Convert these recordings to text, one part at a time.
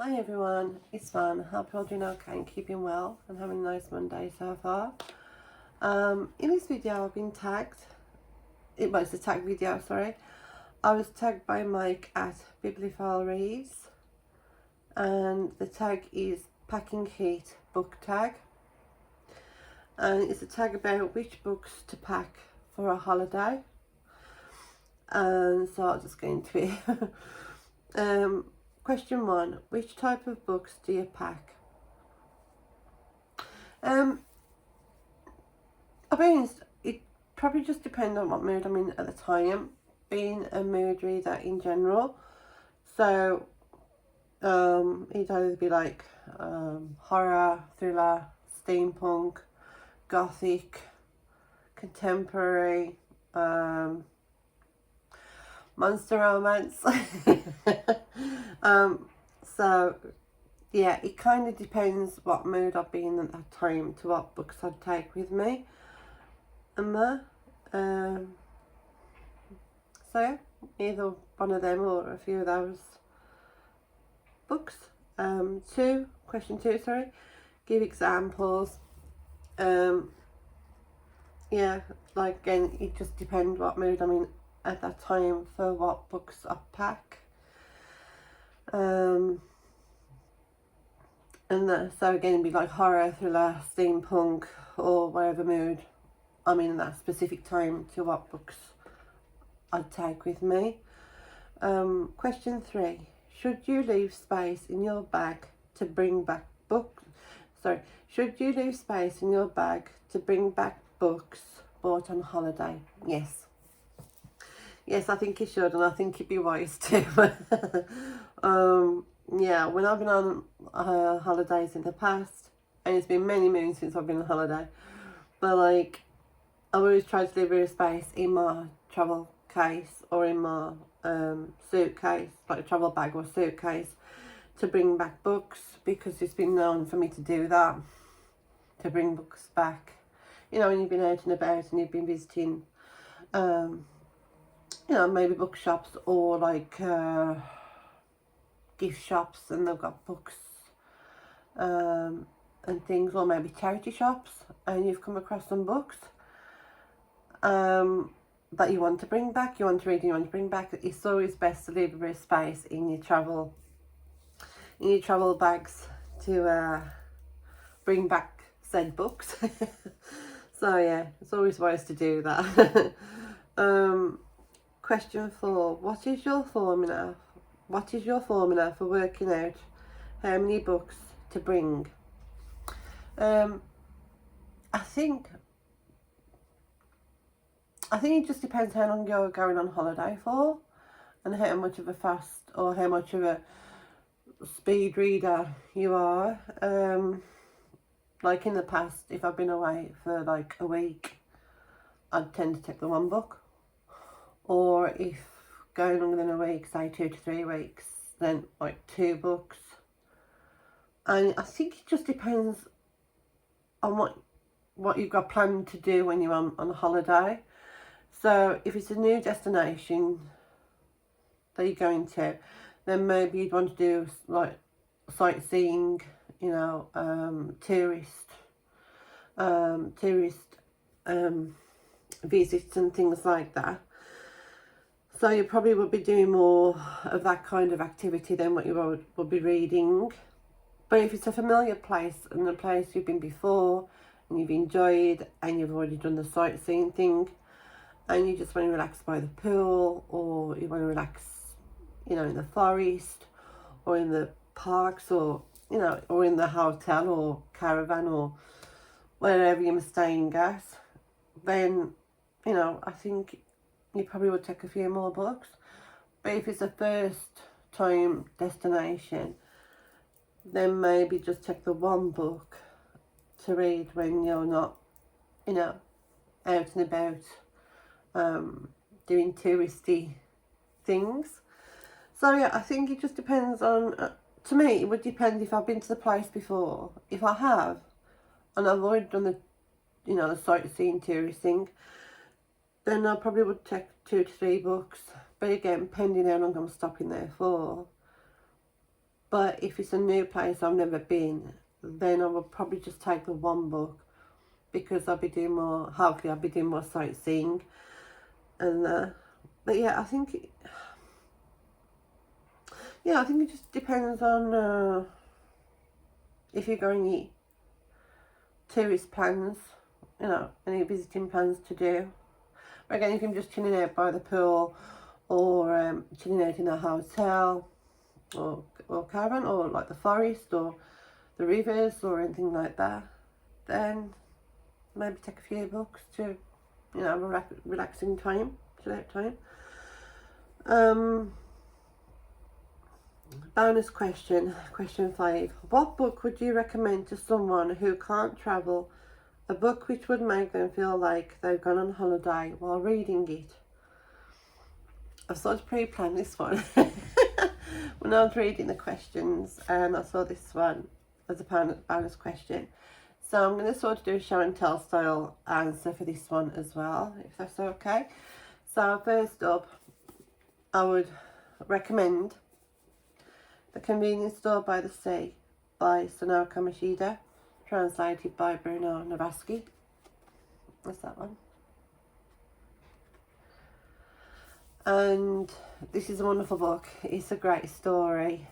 Hi everyone, it's Van. Hope you're all doing okay and keeping well and having a nice Monday so far. In this video I've been tagged, it was a tag video, sorry. I was tagged by Mike at Bibliophile Reads and the tag is Packing Heat Book Tag. And it's a tag about which books to pack for a holiday. And so I'll just get into it. Question 1. Which type of books do you pack? I'll be honest, it probably just depends on what mood I'm in at the time. Being a mood reader in general. So, it'd either be like horror, thriller, steampunk, gothic, contemporary, monster romance. So yeah, it kind of depends what mood I've been at that time to what books I'd take with me. So yeah, either one of them or a few of those books. Question 2, sorry. Give examples. Yeah, like again, it just depends what mood I'm in at that time for what books I pack. So again, it'd be like horror, thriller, steampunk, or whatever mood I'm in that specific time to what books I'd take with me. Question 3. Should you leave space in your bag to bring back books? Sorry. Should you leave space in your bag to bring back books bought on holiday? Yes. Yes, I think you should, and I think you'd be wise too. Yeah, when I've been on holidays in the past, and it's been many moons since I've been on holiday, but like, I've always tried to leave a space in my travel case or in my suitcase, like a travel bag or suitcase, to bring back books, because it's been known for me to do that, to bring books back. You know, when you've been out and about and you've been visiting, you know, maybe bookshops or like gift shops, and they've got books and things, or maybe charity shops, and you've come across some books that you want to bring back, you want to read and you want to bring back. It's always best to leave a bit of space in your travel bags to bring back said books. So yeah, it's always wise to do that. Question 4. What is your formula for working out how many books to bring? I think it just depends how long you're going on holiday for, and how much of a fast or how much of a speed reader you are. Like in the past, if I've been away for like a week, I'd tend to take the one book. Or if going longer than a week, say 2 to 3 weeks, then like 2 books. And I think it just depends on what you've got planned to do when you're on holiday. So if it's a new destination that you're going to, then maybe you'd want to do like sightseeing, you know, tourist visits and things like that. So you probably would be doing more of that kind of activity than what you would be reading. But if it's a familiar place and a place you've been before and you've enjoyed and you've already done the sightseeing thing, and you just want to relax by the pool, or you want to relax, you know, in the forest or in the parks, or, you know, or in the hotel or caravan or wherever you're staying at, then, you know, I think you probably would take a few more books. But if it's a first time destination, then maybe just take the one book to read when you're not, you know, out and about doing touristy things. So yeah, I think it just depends on, to me it would depend if I've been to the place before. If I have, and I've already done the, you know, the sightseeing tourist thing, then I probably would take 2 to 3 books. But again, depending how long I'm stopping there for, But if it's a new place I've never been, then I will probably just take the one book, because I'll be doing more, hopefully I'll be doing more sightseeing. And but yeah, I think it just depends on if you're going any tourist plans, any visiting plans to do. Or again, if you're just chilling out by the pool, or chilling out in a hotel, or caravan, or like the forest, or the rivers, or anything like that, then maybe take a few books to, have a relaxing time, chill out time. Bonus question 5. What book would you recommend to someone who can't travel? A book which would make them feel like they've gone on holiday while reading it. I've sort of pre-planned this one. When I was reading the questions, and I saw this one as a bonus question. So I'm going to sort of do a show and tell style answer for this one as well, if that's okay. So first up, I would recommend The Convenience Store by the Sea by Sonoko Machida, translated by Bruno Navasky. That's that one. And this is a wonderful book. It's a great story.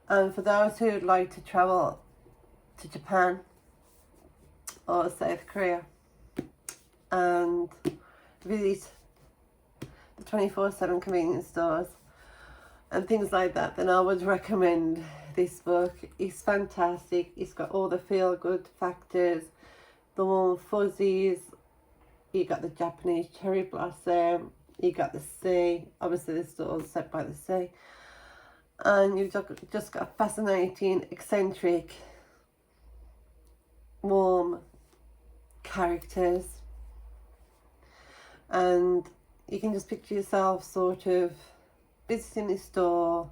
And for those who would like to travel to Japan or South Korea and visit the 24/7 convenience stores and things like that, then I would recommend this book. It's fantastic. It's got all the feel-good factors, the warm fuzzies, you got the Japanese cherry blossom, you got the sea, obviously the store's set by the sea, and you've just got fascinating, eccentric, warm characters, and you can just picture yourself sort of visiting this store,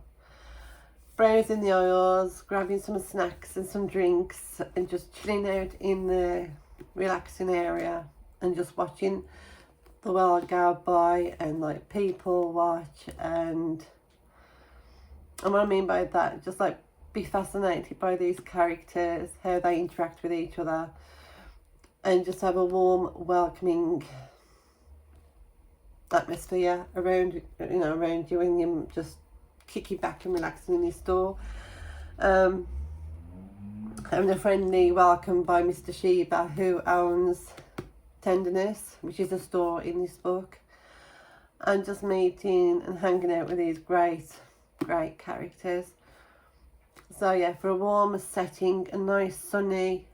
browsing the aisles, grabbing some snacks and some drinks, and just chilling out in the relaxing area and just watching the world go by and like people watch. And what I mean by that, just like be fascinated by these characters, how they interact with each other, and just have a warm, welcoming atmosphere around you, and you just kicking back and relaxing in this store. Having a friendly welcome by Mr. Shiba, who owns Tenderness, which is a store in this book, and just meeting and hanging out with these great characters. So yeah, for a warm setting, a nice sunny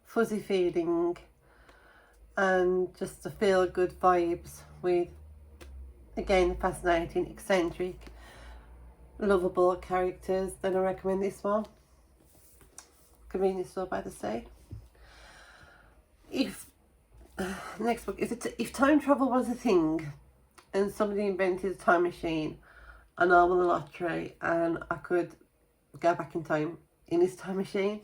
fuzzy feeling, and just to feel good vibes with, again, fascinating, eccentric, lovable characters, then I recommend this one, Convenience Store by the Sea. Next book, if time travel was a thing and somebody invented a time machine and I won the lottery and I could go back in time in this time machine,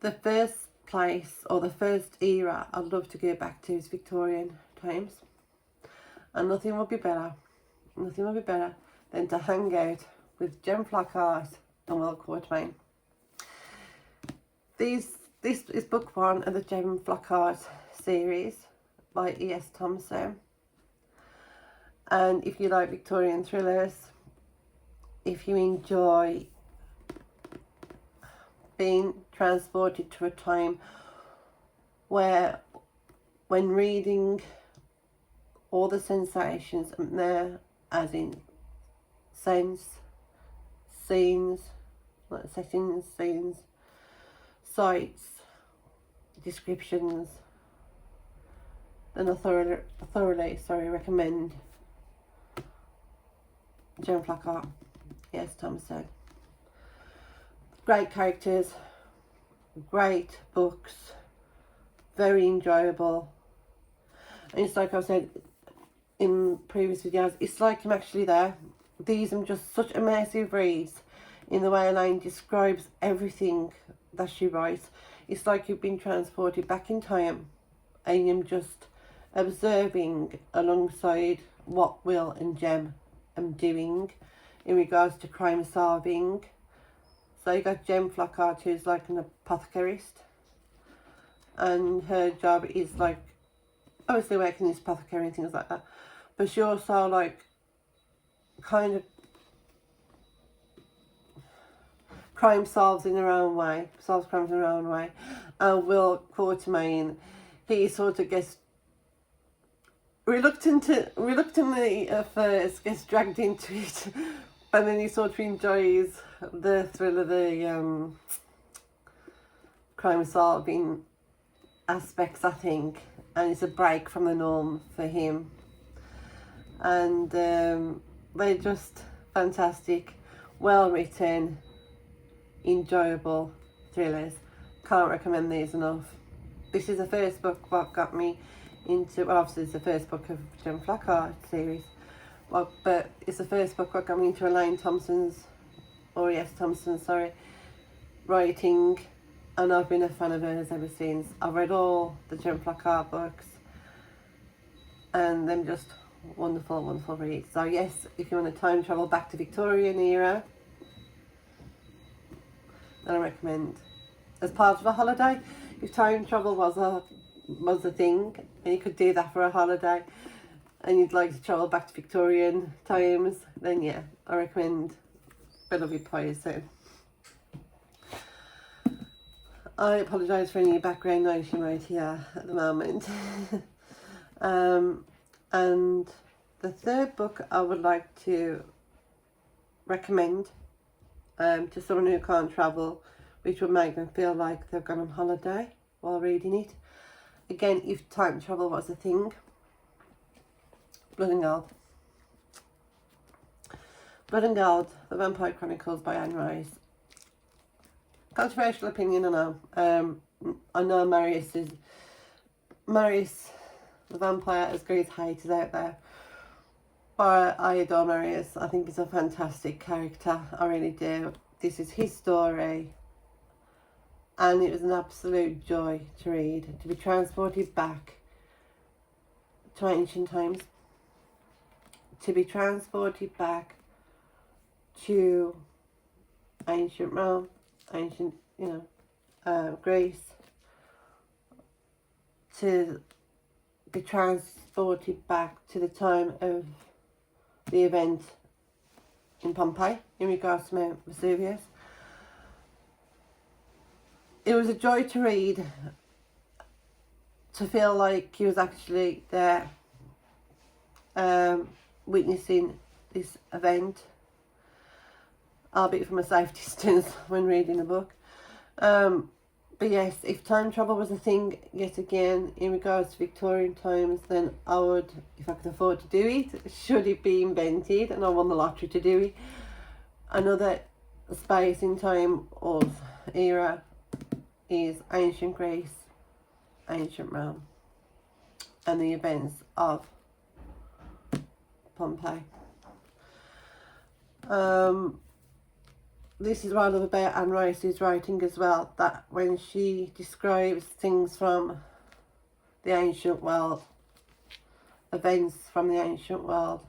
the first place or the first era I'd love to go back to is Victorian times. And nothing would be better than to hang out with Jem Flockhart and Will Quartermain. This is book 1 of the Jem Flockhart series by E.S. Thomson. And if you like Victorian thrillers, if you enjoy being transported to a time where, when reading, all the sensations are there, as in sense, scenes, like settings, scenes, sights, descriptions, then I thoroughly recommend Jem Flockhart, E.S. Thomson. Great characters, great books, very enjoyable. And it's like I've said in previous videos, it's like I'm actually there. These are just such immersive reads in the way Elaine describes everything that she writes. It's like you've been transported back in time and you're just observing alongside what Will and Jem are doing in regards to crime solving. So you got Jem Flockhart, who's like an apothecarist, and her job is like obviously working in this apothecary and things like that, but she also like kind of solves crimes in her own way, and Will Quartermain, he sort of gets reluctantly at first gets dragged into it, but then he sort of enjoys the thrill of the crime solving aspects, I think, and it's a break from the norm for him. And they're just fantastic, well written, enjoyable thrillers. Can't recommend these enough. This is the first book what got me into, well obviously it's the first book of Jem Flockhart series, well, but it's the first book what got me into Elaine Thompson's writing, and I've been a fan of hers ever since. I've read all the Jem Flockhart books and they're just wonderful reads. So yes, if you want to time travel back to Victorian era, then I recommend. As part of a holiday, if time travel was a thing and you could do that for a holiday and you'd like to travel back to Victorian times, then yeah, I recommend Beloved Poison. I apologise for any background noise you might hear at the moment. And the third book I would like to recommend to someone who can't travel, which would make them feel like they've gone on holiday while reading it. Again, if time travel was a thing, Blood and Gold. Blood and Gold, The Vampire Chronicles by Anne Rice. Controversial opinion, I know. I know Marius, the vampire, has got his haters out there. But I adore Marius. I think he's a fantastic character. I really do. This is his story. And it was an absolute joy to read. To be transported back to ancient times. To be transported back to ancient Rome, ancient, Greece. To be transported back to the time of the event in Pompeii in regards to Mount Vesuvius. It was a joy to read, to feel like he was actually there witnessing this event, albeit from a safe distance when reading the book. But yes, if time travel was a thing yet again in regards to Victorian times, then I would, if I could afford to do it, should it be invented and I won the lottery to do it, another space in time or era is ancient Greece, ancient Rome, and the events of Pompeii. This is what I love about Anne Rice's writing as well, that when she describes things from the ancient world, events from the ancient world,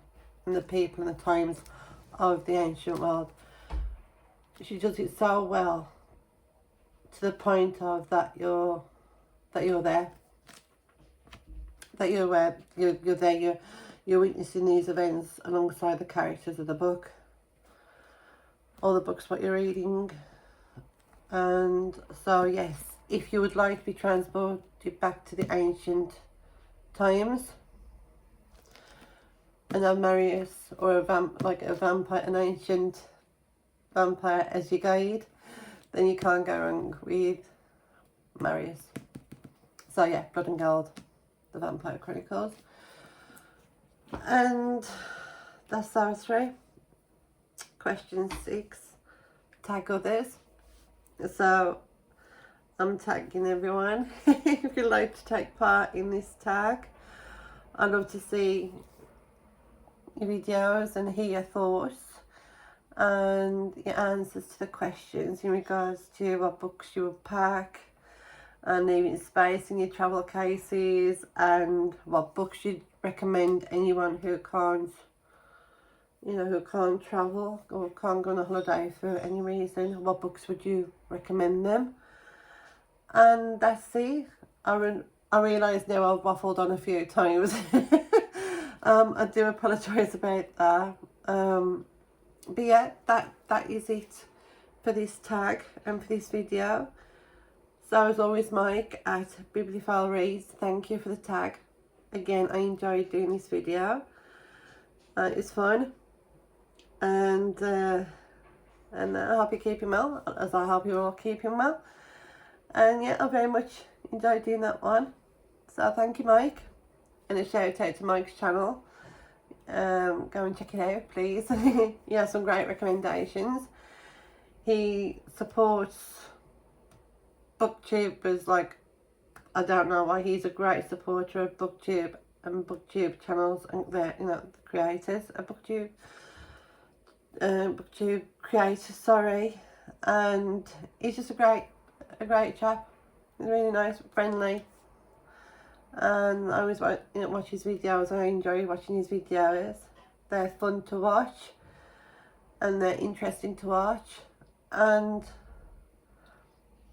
and the people and the times of the ancient world, she does it so well, to the point of that you're there, you're witnessing these events alongside the characters of the book, or the books what you're reading. And so yes, if you would like to be transported back to the ancient times and have Marius or an ancient vampire as your guide, then you can't go wrong with Marius. So yeah, Blood and Gold, The Vampire Chronicles. And that's our 3. Question 6, tag others. So I'm tagging everyone. If you'd like to take part in this tag, I'd love to see your videos and hear your thoughts and your answers to the questions in regards to what books you would pack, and leaving space in your travel cases, and what books you'd recommend anyone who can't you know, who can't travel or can't go on a holiday for any reason, what books would you recommend them? And that's it. I realise now I've waffled on a few times. I do apologise about that. But yeah, that is it for this tag and for this video. So as always, Mike at Bibliophile Reads, thank you for the tag. Again, I enjoyed doing this video. It's fun. And I hope you're keeping well, as I hope you're all keeping well. And yeah, I very much enjoyed doing that one. So thank you, Mike. And a shout out to Mike's channel. Go and check it out, please. He has some great recommendations. He supports booktubers like, I don't know why, he's a great supporter of booktube and booktube channels, and the, you know, the creators of booktube creators, sorry. And he's just a great chap. He's really nice, friendly, and I always watch his videos. I enjoy watching his videos. They're fun to watch and they're interesting to watch. And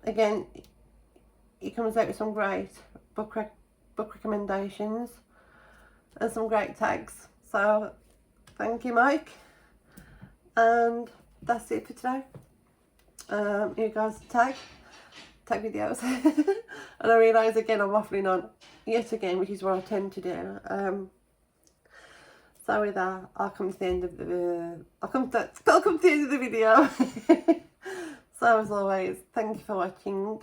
again, he comes out with some great book recommendations and some great tags. So thank you, Mike. And that's it for today. You guys tag videos. And I realise again I'm waffling on yet again, which is what I tend to do. So with that, I'll come to the end of the video. So as always, thank you for watching.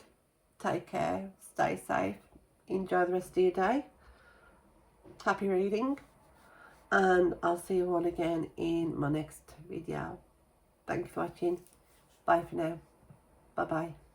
Take care, stay safe, enjoy the rest of your day. Happy reading, and I'll see you all again in my next video. Thank you for watching. Bye for now. Bye bye.